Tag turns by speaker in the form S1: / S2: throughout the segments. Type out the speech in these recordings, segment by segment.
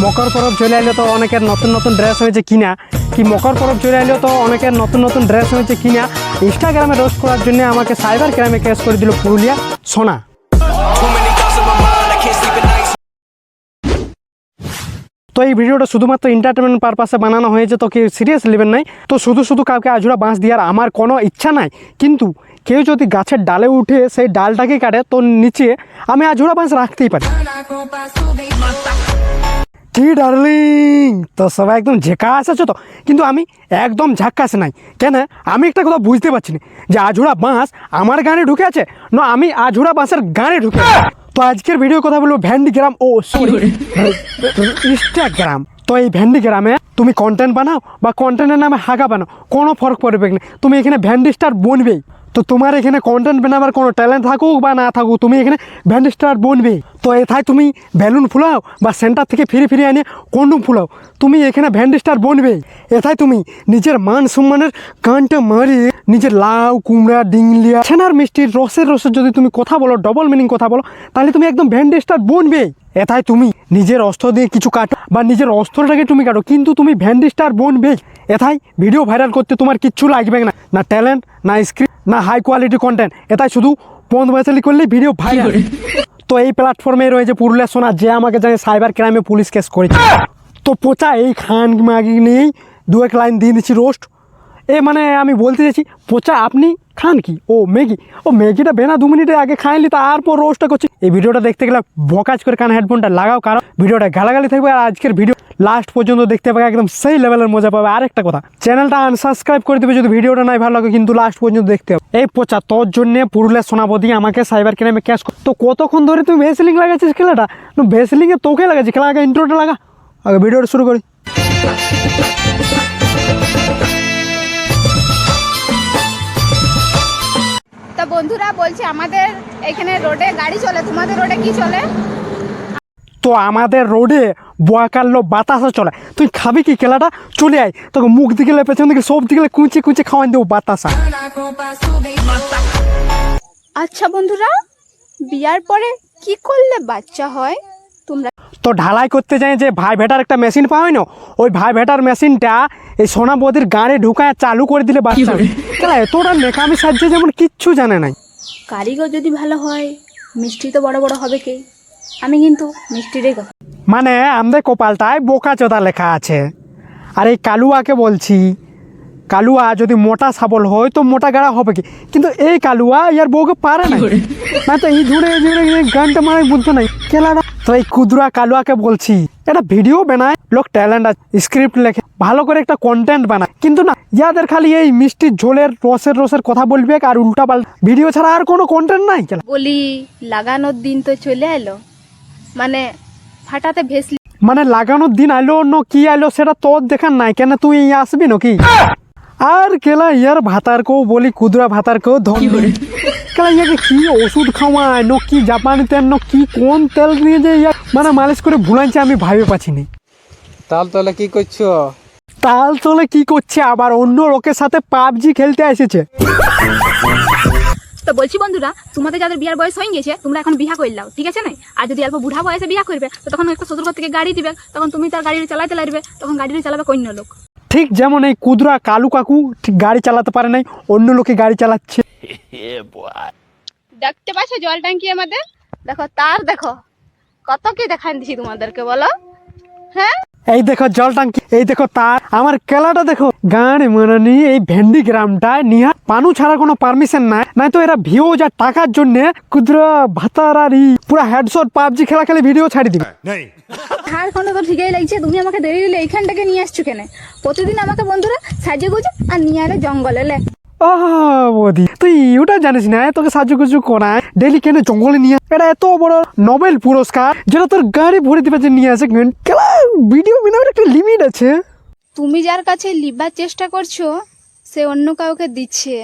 S1: মকর পরব চলে এলো তো অনেকের নতুন নতুন ড্রেস হয়েছে কিনা, কি মকর পরব চলে এলো তো অনেকের নতুন নতুন ড্রেস হয়েছে কিনা, ইনস্টাগ্রামে রোস্ট করার জন্য আমাকে সাইবার ক্রাইমে কেস করে দিল পুরুলিয়া সোনা। তো এই ভিডিওটা শুধুমাত্র এন্টারটেনমেন্ট পারপাসে বানানো হয়েছে, তো কেউ সিরিয়াস নেবেন নাই। তো শুধু কাউকে আজুড়া বাঁশ দেওয়ার আমার কোনো ইচ্ছা নাই, কিন্তু কেউ যদি গাছের ডালে উঠে সেই ডালটাকে কাটে তো নিচে আমি আজুড়া বাঁশ রাখতেই পারি। কি ডার্লিং, তো সবাই একদম ঝেকাস আছো তো, কিন্তু আমি একদম ঝাক্কাস নাই। কেন আমি একটা কথা বুঝতে পারছি না যে আজুড়া বাঁশ আমার গানে ঢুকে আছে না আমি আজুড়া বাঁশের গানে ঢুকে আছি। তো আজকের ভিডিও কথা বলবো ভ্যান্ডিগ্রাম ও সরি ইনস্টাগ্রাম। তো এই ভ্যান্ডিগ্রামে তুমি কন্টেন্ট বানাও বা কন্টেন্টের নামে হাগা বানাও, কোনো ফরক পড়বে না, তুমি এখানে ভ্যান্ডি স্টার বনবেই। তো তোমার এখানে কন্টেন্ট বানাবার কোনো ট্যালেন্ট থাকুক বা না থাকুক, তুমি এখানে ভ্যান্ডি স্টার বনবেই। তো এথায় তুমি বেলুন ফুলাও বা সেন্টার থেকে ফিরে আনিয়ে কন্ডুম ফুলাও, তুমি এখানে ভ্যান্ডি স্টার বনবেই। এথায় তুমি নিজের মান সম্মানের গানটা মারিয়ে নিজের লাউ কুমড়া ডিংলিয়া ছেনার মিষ্টির রসের যদি তুমি কথা বলো, ডবল মিনিং কথা বলো, তাহলে তুমি একদম ভ্যান্ডি স্টার বনবেই। এথায় তুমি নিজের অস্ত্র দিয়ে কিছু কাটো বা নিজের অস্ত্রটাকে তুমি কাটো, কিন্তু তুমি ভ্যান্ডি স্টার বনবেই। এথায় ভিডিও ভাইরাল করতে তোমার কিচ্ছু লাগবে না, না ট্যালেন্ট না স্ক্রিপ্ট না হাই কোয়ালিটি কন্টেন্ট, এটাই শুধু পন্দ বয়সালি করলেই ভিডিও ভাইরাল। তো এই প্ল্যাটফর্মে রয়েছে পুরুলিয়া সোনা, যে আমাকে জানে সাইবার ক্রাইমে পুলিশ কেস করেছে। তো পোচা এই খান মাগি নিয়েই দু এক লাইন দিয়ে দিচ্ছি রোস্ট। মানে আমি বলতে চাইছি পোচা আপনি খান কি ও ম্যাগিটা বেনা 2 মিনিটের আগে খাইলি, তারপর রোস্টটা করছি। এই ভিডিওটা দেখতে গেলে বকাজ করে কান হেডফোনটা লাগাও, কারণ ভিডিওটা গালাগালি থাকবে। আর আজকের ভিডিও লাস্ট পর্যন্ত দেখতে পাবে, একদম সেই লেভেলের মজা পাবে। আর একটা কথা, চ্যানেলটা আনসাবস্ক্রাইব করে দেবে যদি ভিডিওটা নাই ভালো লাগে, কিন্তু লাস্ট পর্যন্ত দেখতে হবে। এই পোচা তোর জন্য পুরুলিয়া সোনাবতী আমাকে সাইবার ক্রাইমে ক্যাশ। তো কতক্ষণ ধরে তুমি ভেসলিং লাগাচ্ছিস খেলাটা? ভেসলিংয়ে তোকে লাগাচ্ছি, খেলা আগে ইন্ট্রোটা লাগা, আগে ভিডিওটা শুরু করি।
S2: তো বন্ধুরা বলছি আমাদের এখানে রোডে গাড়ি চলে, তোমাদের রোডে কি চলে?
S1: তো আমাদের রোডে বয়াকাল্লো বাতাসা চলে। তুই খাবি কি খেলাটা? চলে আয়, তোকে মুখ দিকে পেছন দিকে সব দিকে কুঁচে খাওয়ান দেবো বাতাসা।
S2: আচ্ছা বন্ধুরা, বিয়ার পরে কি করলে বাচ্চা হয় তোমরা?
S1: তো ঢালাই করতে যাই যে ভাই ভেটার একটা মেশিন পাওয়া হয় না, ওই ভাই ভেটার মেশিনটা এই সোনাবতীর গাড়ি ঢুকায় চালু করে দিলে বাচ্চা হয়। খেলা এতটা নেকামি সাজছে যেমন কিচ্ছু জানে নাই।
S2: কারিগর যদি ভালো হয় মিষ্টি তো বড় বড় হবে কে? আমি কিন্তু মিষ্টিরই কথা।
S1: মানে আমাদের কপালটায় বোকা চোদা লেখা আছে। আর এই কালুয়াকে বলছি, কালুয়া যদি মোটা সাবল হয় তো মোটা গাড়া হবে কি, কিন্তু এই কালুয়া ইয়ার বউকে পারে না, না তো এই ঝুড়ে গানটা মানে বুঝতো নাই খেলাটা। তো এই কুদরা কালুয়াকে বলছি, এটা ভিডিও বানায়, লোক ট্যালেন্ট আছে, স্ক্রিপ্ট লেখে, ভালো করে একটা কন্টেন্ট বানায়, কিন্তু না ইয়াদের খালি এই মিষ্টির ঝোলের রসের কথা বলবে আর উল্টা পাল্টা ভিডিও ছাড়া আর কোনো কন্টেন্ট নাই।
S2: বলি লাগানোর দিন তো চলে এলো, মানে ফাটাতে ভেসলি,
S1: মানে লাগানোর দিন আইলো ন কি আইলো সেটা তোর দেখার নাই, কেন তুই আসবি নাকি? আর কেলা ইয়ার ভাতারকেও বলি, কুদরা ভাতারকেও ধরবে কেলা, ইয়াকে কি ওষুধ খাওয়ায় ন কি জাপানি তেল ন কি কোন তেল নিয়ে যে ইয়া মানে মালিশ করে ভুলাইছে আমি ভাবে পাচ্ছি না।
S3: তাল তলে কি করছো?
S1: তাল তলে কি করছে, আবার অন্য লোকের সাথে পাবজি খেলতে এসেছে।
S2: তো বলছি বন্ধুরা, তোমাদের যাদের বিয়ার বয়স হয়ে গেছে তোমরা এখন বিয়া করলাও, ঠিক আছে না? আর যদি অল্প বুড়া বয়সে বিয়া করবে তো তখন একটা শ্বশুর থেকে গাড়ি দিবে, তখন তুমি তার গাড়ি চালাতে লাগবে, তখন গাড়িটা চালাবে অন্য লোক।
S1: ঠিক যেমন এই কুদরা কালু কাকু ঠিক গাড়ি চালাতে পারে নাই, অন্য লোকে গাড়ি চালাচ্ছে।
S2: দেখতে পাচ্ছ জল ট্যাঙ্কি আমাদের, দেখো তার, দেখো কত কি দেখান দিছি তোমাদেরকে, বলো হ্যাঁ?
S1: এই দেখো জল টাঙ্কি, এই দেখো তার, আমার কেলাটা দেখো। গানে মানানি এই ভেন্ডি গ্রামটায় নিহা পানু ছাড়া কোনো পারমিশন নাই, নাই তো এরা ভিউজ আর টাকার জন্য কুদরা ভাতারারি পুরো হেডশট পাবজি খেলা খেলে ভিডিও ছাড়ি দিবে।
S2: ঝাড়খণ্ড তো ঠিকই লাগছে, তুমি আমাকে দেরি দিলে এইখানটাকে নিয়ে আসছো কেন? প্রতিদিন আমাকে বন্ধুরা সাজে গুজে আর নিয়ে আলে জঙ্গলে লে।
S1: বৌদি তুই ওটা জানিস না, তোকে সাজুগুজু করায় ডেলি কেন জঙ্গলে নিয়ে, এটা এত বড় নোবেল পুরস্কার যেটা তোর গাড়ি ভরে দিবে নিয়ে আসে। ভিডিও বানাবার একটা লিমিট আছে।
S2: তুমি যার কাছে লিবার চেষ্টা করছো সে অন্য কাউকে দিচ্ছে।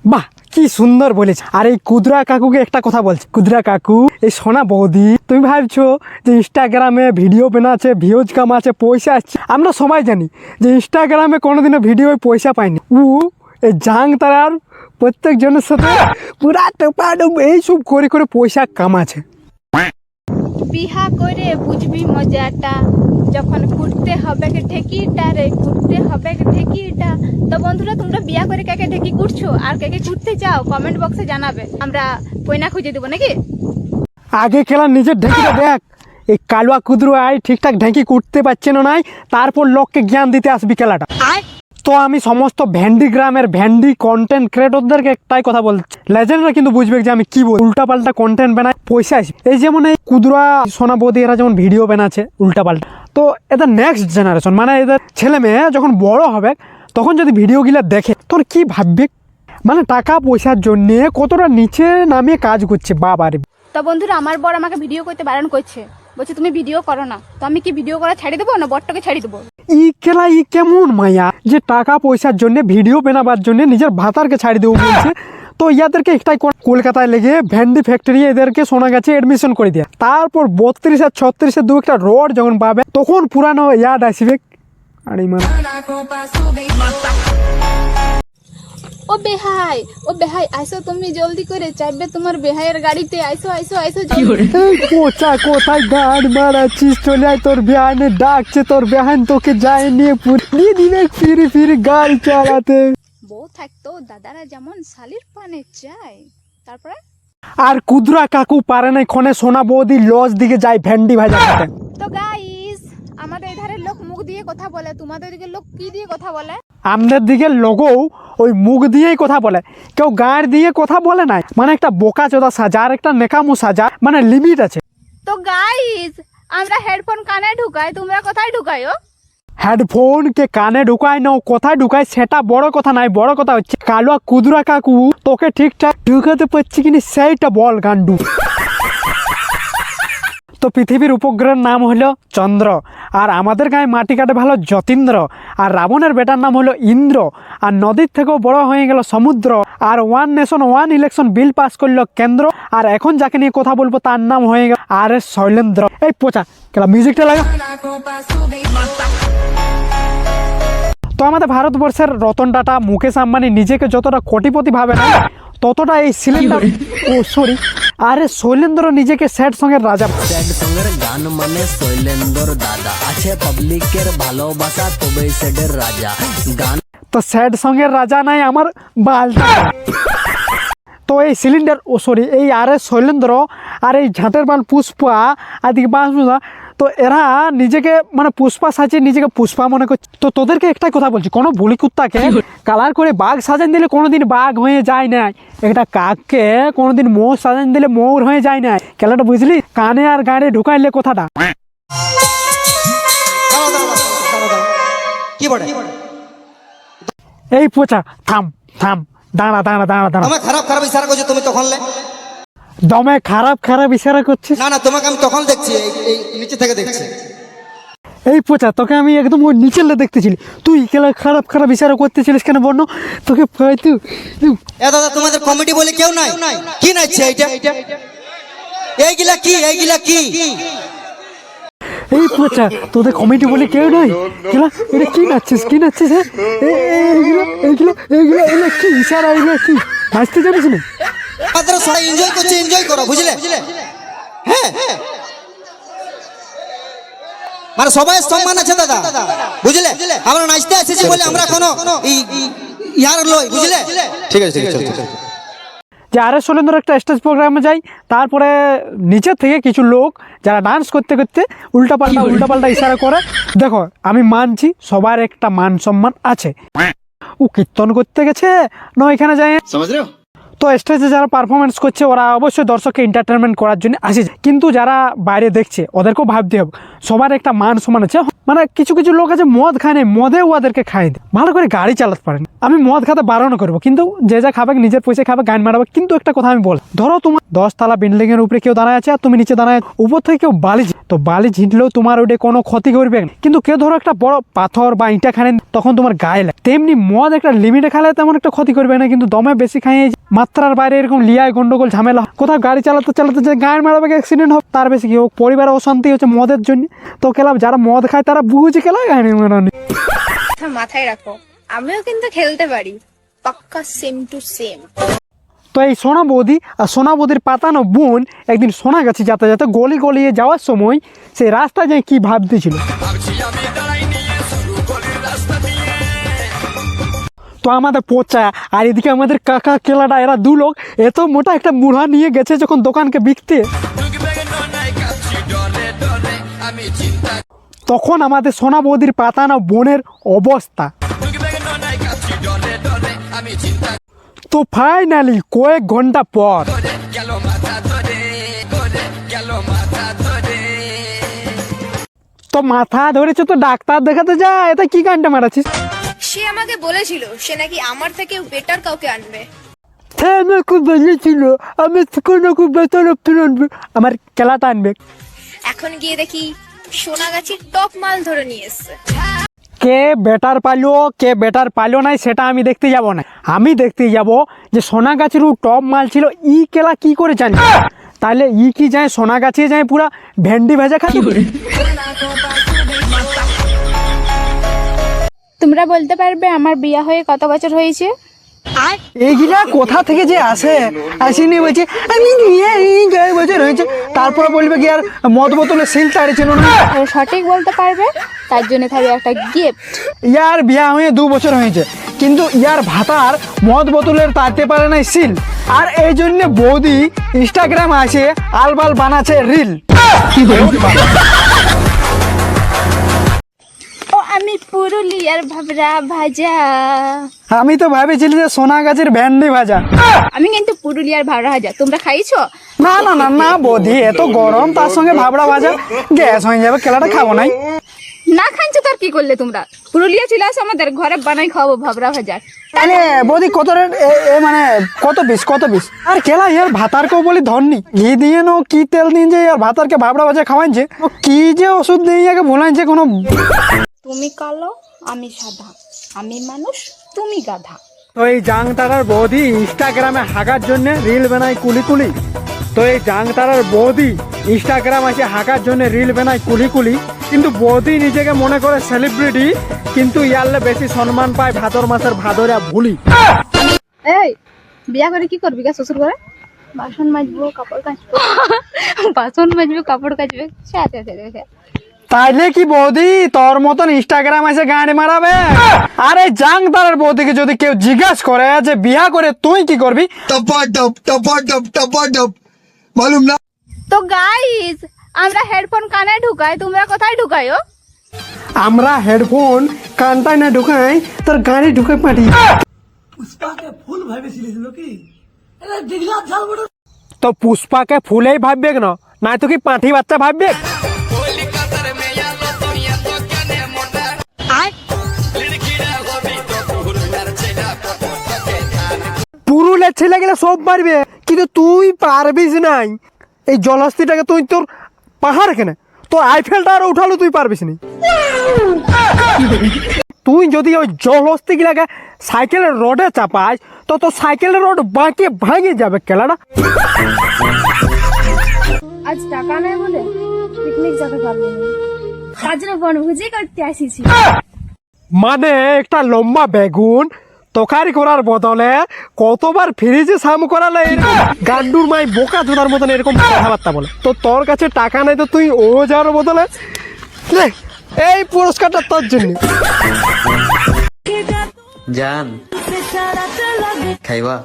S1: বাহ কি সুন্দর বলেছ। আর এই কুদরা কাকুকে একটা কথা বলছি, কুদরা কাকু এই সোনা বৌদি, তুমি ভাবছো যে ইনস্টাগ্রামে ভিডিও বানাচ্ছে, ভিউজ কামাচ্ছে, পয়সা আসছে। আমরা সবাই জানি যে ইনস্টাগ্রামে কোনোদিনও ভিডিও পয়সা পায়নি। এই জাং তারার প্রত্যেক জনের সাথে পুরা টোপা এইসব করে পয়সা কামাচ্ছে।
S2: বিহা করে বুঝবি মজাটা, যখন কুটতে হবে ঠেকিটা রে, কুটতে হবে ঠেকিটা। তো বন্ধুরা, তোমরা বিয়া করে কাকে ঠেকি কুটছো আর কাকে কুটতে চাও কমেন্ট বক্সে জানাবে, আমরা কইনা খুঁজে দেবো নাকি।
S1: আগে খেলা নিজের ঢেঁকিটা দেখ, এই কালুয়া কুদরু আয় ঠিকঠাক ঢেঁকি কুটতে পারছে না নাই, তারপর লোককে জ্ঞান দিতে আসবি খেলাটা। তো আমি সমস্ত ভ্যান্ডি গ্রামের ভ্যান্ডি কন্টেন্ট ক্রিয়েটরদেরকে একটাই কথা বলছি, লেজেন্ডরা কিন্তু বুঝবে যে আমি কি বলি। উল্টাপাল্টা কন্টেন্ট বানাই পয়সা আসবে। এই যেমন এই কুদরা সোনা বৌদি এরা যেমন ভিডিও বানাচ্ছে উল্টাপাল্টা, তো এদের নেক্সট জেনারেশন মানে এদের ছেলে মেয়ে যখন বড় হবে তখন যদি ভিডিওগুলো দেখে তোর কি ভাববে, মানে টাকা পয়সার জন্য কতটা নিচে নামিয়ে কাজ করছে বাবারে।
S2: তো বন্ধুরা, আমার বর আমাকে ভিডিও করতে বারণ করছে, বলছে তুমি ভিডিও করো না। তো আমি কি ভিডিও করা ছাড়ি দেবো না বরটাকে ছাড়ি দেবো?
S1: ই খেলা ই কেমন মায়া যে টাকা পয়সার জন্য ভিডিও বানাবার জন্য নিজের ভাতারকে ছাড়ি দেবো বলছে। তো ইয়াদেরকে একটাই কলকাতায় লেগে ভ্যান্ডি ফ্যাক্টরি এদেরকে শোনা গেছে এডমিশন করে দেয়া, তারপর 32 আর 36 দু একটা রোড যখন পাবে তখন পুরানো ইয়াদ আসবে। আরে মানে
S2: ও বেহাই আইসো, তুমি জলদি করে চাইবে তোমার বেহাইয়ের গাড়িতে, আইসো আইসো আইসো।
S1: কোচা কোথায় গান মারাচ্ছিস, চলে আয়, তোর বেহানে ডাকছে, তোর বেহান তোকে যায় নিয়ে পুরিয়ে দিবে ফিরে ফিরে গাড়ি চালাতে।
S2: বউ থাকতো দাদারা যেমন শালির পানে চায়। তারপরে
S1: আর কুদরা কাকু পারে না ক্ষণে সোনা বৌদি লজ দিকে যায় ভ্যান্ডি ভাজা খেতে।
S2: তো গাইস, আমাদের এধারের লোক মুখ দিয়ে কথা বলে, তোমাদের দিকে লোক কি দিয়ে কথা বলে?
S1: আমাদের দিকে লোকও ওই মুখ দিয়েই কথা বলে, কেউ গাড় দিয়ে কথা বলে না, মানে একটা বোকা চোদা সাজা আর একটা নেকামু সাজা, মানে লিমিট আছে।
S2: তো গাইস, আমরা হেডফোন কানে ঢুকাই, তোমরা কোথায় ঢুকাইও?
S1: হেডফোনকে কানে ঢুকায় না, কোথায় ঢুকায় সেটা বড় কথা নাই, বড় কথা হচ্ছে কালুয়া কুদরা কাকু তোকে ঠিকঠাক ঢুকাতে পারছি কিনা সেইটা বল গান্ডু। তো পৃথিবীর উপগ্রহের নাম হলো চন্দ্র, আর আমাদের গায়ে মাটি কাটে ভালো যতীন্দ্র, আর রাবণের বেটার নাম হলো ইন্দ্র, আর নদীর থেকেও বড় হয়ে গেল সমুদ্র, আর one nation one election bill pass করলো কেন্দ্র, আর এখন যাকে নিয়ে কথা বলবো তার নাম হয়ে গেল আর এস শৈলেন্দ্র। এই পোচা কেলা মিউজিকটা লাগা। তো আমাদের ভারতবর্ষের রতন টাটা মুকেশ আম্বানি নিজেকে যতটা কোটিপতি ভাবে না, ততটা এই সিলিন্ডার আরে শৈলেন্দ্র নিজেকে স্যাড সঙ্গের রাজা।
S4: স্যাড সঙ্গের গান মানে শৈলেন্দ্র দাদা, আছে পাবলিকের ভালোবাসা তবেই স্যাডের রাজা গান।
S1: তো স্যাড সঙ্গের রাজা নাই আমার বালটা। তো এই সিলিন্ডার এই আর এস শৈলেন্দ্র আর এই ঝাঁটের বাল পুষ্পা আর দিকে বাঁশবুদা, তো এরা নিজেকে মানে পুষ্পা সাজিয়ে নিজেকে পুষ্পা মনে করছে। তো তোদেরকে একটাই কথা বলছি, কোনো বুলি কুত্তাকে কালার করে বাঘ সাজান দিলে কোনোদিন বাঘ হয়ে যায় না, একটা কাককে কোনোদিন মৌ সাজান দিলে মৌর হয়ে যায় না। খেলাটা বুঝলি? কানে আর গাড়ি ঢুকাইলে কথাটা
S5: কি বলে?
S1: এই পোচা থাম থাম, দাঁড়া দাঁড়া দাঁড়া দাঁড়া।
S5: তোমাকে খারাপ খারাপ ইশারা করছো তুমি তখন লে?
S1: দমে খারাপ খারাপ ইশারা করছিস?
S5: না না, তোমাকে আমি তখন দেখছি, এই নিচে থেকে দেখছি।
S1: এই পোচা তোকে আমি একদম ওই নিচেলে দেখতেছিলি, তুই খেলা খারাপ খারাপ ইশারা করতেছিলিস কেন বর্ণ? তোকে পাইতু
S5: এ দাদা, তোমাদের কমিটি বলে কেউ নাই? কি নাচছে এইটা? এইগুলা কি? এইগুলা কি?
S1: এই পোচা তোদের কমিটি বলে কেউ নাই, খেলা এটা কি নাচছিস? কি নাচছিস? হ্যাঁ এইগুলো এইগুলো এইগুলো এগুলো কি ইশারা? এগুলো কি নাচতে জানিস না?
S5: আপনারা সবাই এনজয় করছে, এনজয় করো, বুঝলে? হ্যাঁ, মানে সবাই সম্মান আছে দাদা, বুঝলে? আমরা নাচতে এসেছি বলে আমরা কোনো ইয়ার লই, বুঝলে? ঠিক আছে, ঠিক আছে।
S1: যে আর এস শৈলেন্দ্র একটা স্টেজ প্রোগ্রামে যাই, তারপরে নিচের থেকে কিছু লোক যারা ডান্স করতে করতে উল্টাপাল্টা ইশারা করে। দেখো আমি মানছি সবার একটা মান সম্মান আছে, ও কীর্তন করতে গেছে না এখানে যাই। তো স্টেজে যারা পারফরমেন্স করছে ওরা অবশ্যই দর্শককে এন্টারটেনমেন্ট করার জন্য আসে, কিন্তু যারা বাইরে দেখছে ওদেরকেও ভাবতে হবে সবার একটা মান সম্মান আছে। মানে কিছু কিছু লোক আছে মদ খায় না, মদে ওদেরকে খাই দেয়, ভালো করে গাড়ি চালাতে পারে না। আমি মদ খাতে বারণ করবো, কিন্তু যে যা খাবে নিজের পয়সা খাবে, গান মারাবে। কিন্তু একটা কথা আমি বল, ধরো তোমার 10 তলা বিল্ডিং এর উপরে কেউ দাঁড়ায় আছে আর তুমি নিচে দাঁড়ায়, উপর থেকে কেউ তো বালি ঝিঁটলেও তোমার ওটা কোনো ক্ষতি করবে না, কিন্তু কেউ ধরো একটা বড় পাথর বা ইঁটা খানে তখন তোমার গায়ে লাগে। তেমনি মদ একটা লিমিটে খালে তেমন একটা ক্ষতি করবে না, কিন্তু দমে বেশি খাইয়ে মাত্রার বাইরে এরকম লিয়ায় গন্ডগোল ঝামেলা, কোথাও গাড়ি চালাতে চালাতে যে গায়ে মারাবে অ্যাক্সিডেন্ট হোক, তার বেশি কি হোক পরিবারে অশান্তি হচ্ছে মদের জন্য। তো খেলা যারা মদ খায় তারা বুঝে খেলা গাড়ি মারানি।
S2: মাথায় রাখো, আমিও কিন্তু খেলতে পারি, পাক্কা সেম টু সেম।
S1: তো এই সোনা বৌদি আর সোনা বৌদির পাতানো বোন একদিন সোনাগাছি যেতে যেতে গলি গলিয়ে যাওয়ার সময় সেই রাস্তা যায় কি ভাবতেছিল। তো আমাদের পচা আর এদিকে আমাদের কাকা কেলাটা এরা দু লোক এত মোটা একটা মুড়া নিয়ে গেছে যখন দোকানকে বিকতে, তখন আমাদের সোনা বৌদির পাতানো বোনের অবস্থা। তো ফাইনালি কয়েক ঘন্টা পর তো মাথা ধরেছে, তো ডাক্তার দেখাতে যা, এটা কি কাণ্ডে মারাছিস?
S6: সে আমাকে বলেছিল সে নাকি আমার থেকে বেটার কাউকে আনবে।
S1: হ্যাঁ আমাকে বলেছিল আমি কোনো খুব বেতন আনবে, আমার খেলাটা আনবে।
S6: এখন গিয়ে দেখি সোনাগাছির টপ মাল ধরে নিয়ে এসছে।
S1: কে বেটার পাইলো কে বেটার পাইলো নাই সেটা আমি দেখতে যাব না, আমি দেখতে যাব যে সোনাগাছির টপ মাল ছিল ই কেলা কি করে জানি। তাহলে ই কি যায় সোনাগাছি যায় পুরা ভেন্ডি ভেজা খাই।
S2: তোমরা বলতে পারবে আমার বিয়ে হয়ে কত বছর হয়েছে?
S1: এইগুলা কোথা থেকে যে আসে, আসেনি বলছে আমি কয়েক বছর হয়েছে, তারপর বলবে কি আর মদ বোতলে সিল তাড়িয়েছিল না।
S2: সঠিক বলতে পারবে তার জন্য থাকবে একটা গিফট।
S1: ইয়ার বিয়া হয়ে 2 বছর হয়েছে, কিন্তু ইয়ার ভাতার মদ বোতলের তাড়তে পারে নাই সিল, আর এই জন্য বৌদি ইনস্টাগ্রাম আসে আলবাল বানাচ্ছে রিল।
S2: ও আমি পুরুলিয়ার ভাবরা ভাজা।
S1: আমি তো ভাবেছিলি যে সোনাগাছির ভেন্ডি ভাজা।
S2: আমি কিন্তু পুরুলিয়ার ভাবরা ভাজা, তোমরা খাইছো?
S1: না না না না বৌদি, এত গরম তার সঙ্গে ভাবড়া ভাজা গ্যাস হয়ে যাবে, কেলাটা খাবো নাই।
S2: না খাইছো তার কি করলে তোমরা? পুরুলিয়া চলে আসো, আমাদের ঘরে বানাই খাওয়াবো ভাবরা ভাজা।
S1: তাহলে বৌদি কত রেট? মানে কত পিস? আর কেলা ইয়ার ভাতারকেও বলি ধরনি, ঘি দিয়ে নো কি তেল দিয়ে যে ইয়ার ভাতারকে ভাবড়া ভাজা খাওয়াইছে, ও কি যে ওষুধ দিয়ে ইয়াকে ভুলাইছে কোনো।
S2: তুমি কালো আমি সাদা, আমি মানুষ তুমি গাধা।
S1: তো এই জাংতারার বৌদি ইনস্টাগ্রামে হাগার জন্য রিল বানায় কুলি কুলি। তো এই জাংতারার বৌদি ইনস্টাগ্রাম আছে হাগার জন্য রিল বানায় কুলি কুলি, কিন্তু বৌদি নিজেকে মনে করে সেলিব্রিটি, কিন্তু ইয়ারলে বেশি সম্মান পায় ভাদর মাসের ভাদরা ভুলি।
S2: এই বিয়া করে কি করবি গা শ্বশুর করে? বাসন মাজবো কাপড় কাচবো। বাসন মাজবো কাপড় কাচবে।
S1: তাইলে কি বৌদি তোর মতন ইনস্টাগ্রাম আছে গাড়ি মারাবে? আরে জাংতারার বৌদিকে যদি কেউ জিজ্ঞাসা করে যে বিয়া করে তুই কি করবি,
S5: মালুম না।
S2: তো গাইস আমরা হেডফোন কানে ঢুকাই, তোমরা কোথায় ঢুকাইও?
S1: আমরা হেডফোন কানটায় না ঢুকাই তোর গাড়ি ঢুকে পাঠি। তো পুষ্পাকে ফুলেই ভাববে না, নাই তো কি পাঁঠি বাচ্চা ভাববে? পুরুলের ছেলে গেলে সব পারবে, কিন্তু তুই পারবিস নাই। এই জলহস্তিটাকে তুই তোর পাহাড় কেন, তোর আইফেলটা আর উঠালো তুই পারবিস নি। তুই যদি ওই জলহস্তি গুলাকে সাইকেলের রোডে চাপাস তো তোর সাইকেলের রোড বাঁকে ভাঙে যাবে কেলাটা।
S2: আজ টাকা নেই বলে পিকনিক যেতে পারবো না, তার জন্য বনভোজি করতে আসিছি।
S1: মানে একটা লম্বা বেগুন তরকারি করার বদলে কতবার ফ্রিজে সাম করালে গান্ডুর মাই বোকা চোদার মতন এরকম কথাবার্তা বলে। তো তোর কাছে টাকা নেই তো তুই ও যাওয়ার বদলে নে, এই পুরস্কারটা তোর জন্য।
S4: জান খাইবা?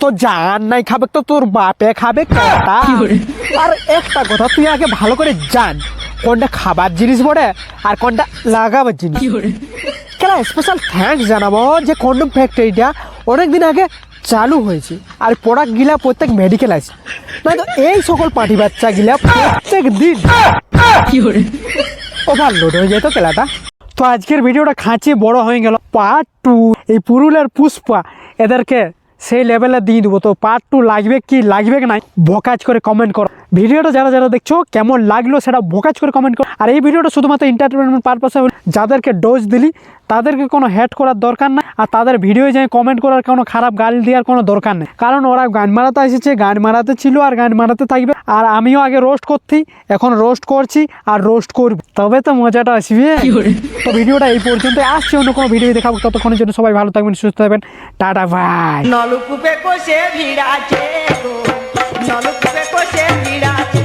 S1: তো জান নাই খাবে তো তোর বাপে খাবে কথা। আর একটা কথা তুই আগে ভালো করে জান কোনটা খাবার জিনিস বটে আর কোনটা লাগাবার জিনিস। কেন স্পেশাল থ্যাঙ্কস জানাবো যে কন্ডম ফ্যাক্টরিটা অনেকদিন আগে চালু হয়েছে, আর প্রোডাক্ট গিলা প্রত্যেক মেডিকেল আছে, না তো এই সকল পার্টি বাচ্চা গিলা প্রত্যেক দিন ওভারলোড হয়ে যেত খেলাটা। তো আজকের ভিডিওটা খাঁচিয়ে বড় হয়ে গেল। পার্ট 2 এই পুরুলিয়ার পুষ্পা এদেরকে সেই লেভেলে দিয়ে দেবো। তো পার্ট 2 লাগবে কি লাগবে কি নাই বকাজ করে কমেন্ট করো। ভিডিওটা যারা যারা দেখছো কেমন লাগলো সেটা বোকাজ করে কমেন্ট করো। আর এই ভিডিওটা শুধুমাত্র এন্টারটেনমেন্ট পারপাসে হলো, যাদেরকে ডোজ দিলি তাদেরকে কোনো হেড করার দরকার নাই, আর তাদের ভিডিও যাই কমেন্ট করার কোনো খারাপ গালি দেওয়ার কোনো দরকার নেই, কারণ ওরা গান মারাতে এসেছে, গান মারাতে ছিল আর গান মারাতে থাকবে। আর আমিও আগে রোস্ট করছি, এখন রোস্ট করছি আর রোস্ট করব, তবে তো মজাটা আসবে। তো ভিডিওটা এই পর্যন্ত, আসছে অন্য কোনো ভিডিও দেখাবো, ততক্ষণের জন্য সবাই ভালো থাকবেন, সুস্থ থাকবেন, টাটা বাই।
S7: নলকূপে কষে ভিড়াছে গো, নলকূপে কষে ভিড়াছে।